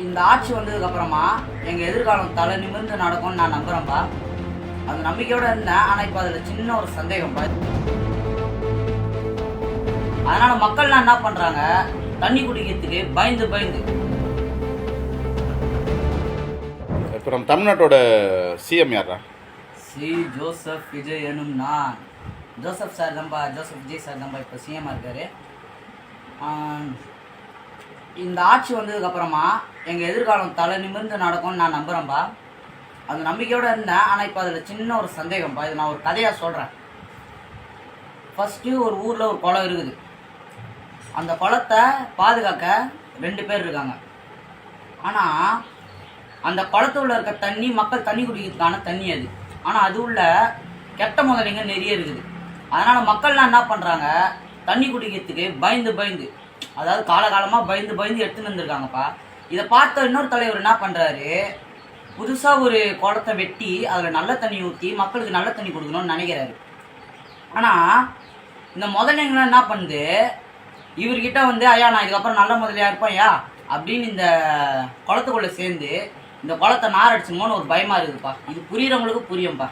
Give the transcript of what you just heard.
இந்த ஆட்சி வந்ததுக்கு அப்புறமா எங்க எதிர்காலம் தலை நிமிர்ந்து நடக்கும்னு நான் நம்புறேன்பா. அந்த நம்பிக்கையோட இருந்தேன். ஆனா இப்ப அதுல சின்ன ஒரு சந்தேகம்பா. அதனால மக்கள்லாம் என்ன பண்றாங்க, தண்ணி குடிக்கிறதுக்கு பயந்து பயந்து. இப்போ நம்ம தமிழ்நாட்டோட சிஎம் யாரா? சி ஜோசப் விஜய் எனும் நான். ஜோசப் சார் தான்ப்பா, ஜோசப் விஜய் சார் தான்ப்பா இப்போ சிஎம்மாக இருக்காரு. இந்த ஆட்சி வந்ததுக்கு அப்புறமா எங்கள் எதிர்காலம் தலை நிமிர்ந்து நடக்கும்னு நான் நம்புகிறேன்ப்பா. அந்த நம்பிக்கையோடு இருந்தேன். ஆனால் இப்போ அதில் சின்ன ஒரு சந்தேகம்ப்பா. இது நான் ஒரு கதையாக சொல்கிறேன். ஃபஸ்ட்டு ஒரு ஊரில் ஒரு குளம் இருக்குது. அந்த குளத்தை பாதுகாக்க 2 பேர் இருக்காங்க. ஆனால் அந்த குளத்துல இருக்க தண்ணி மக்கள் தண்ணி குடிக்கிறதுக்கான தண்ணி அது. ஆனால் அது உள்ள கெட்ட முதலைங்க நிறைய இருக்குது. அதனால் மக்கள்லாம் என்ன பண்ணுறாங்க, தண்ணி குடிக்கிறதுக்கு பயந்து பயந்து, அதாவது காலகாலமாக பயந்து பயந்து எடுத்துன்னு வந்துருக்காங்கப்பா. இதை பார்த்த இன்னொரு தலைவர் என்ன பண்ணுறாரு, புதுசாக ஒரு குளத்தை வெட்டி அதில் நல்ல தண்ணி ஊற்றி மக்களுக்கு நல்ல தண்ணி கொடுக்கணும்னு நினைக்கிறாரு. ஆனால் இந்த முதலைங்களாம் என்ன பண்ணுது, இவர்கிட்ட வந்து ஐயா நான் இதுக்கப்புறம் நல்ல முதலியாக இருப்பேன் ஐயா அப்படின்னு இந்த குளத்துக்குள்ளே சேர்ந்து இந்த குளத்தை நார் அடிச்சுமோன்னு ஒரு பயமாக இருக்குதுப்பா. இது புரியுறவங்களுக்கு புரியும்பா.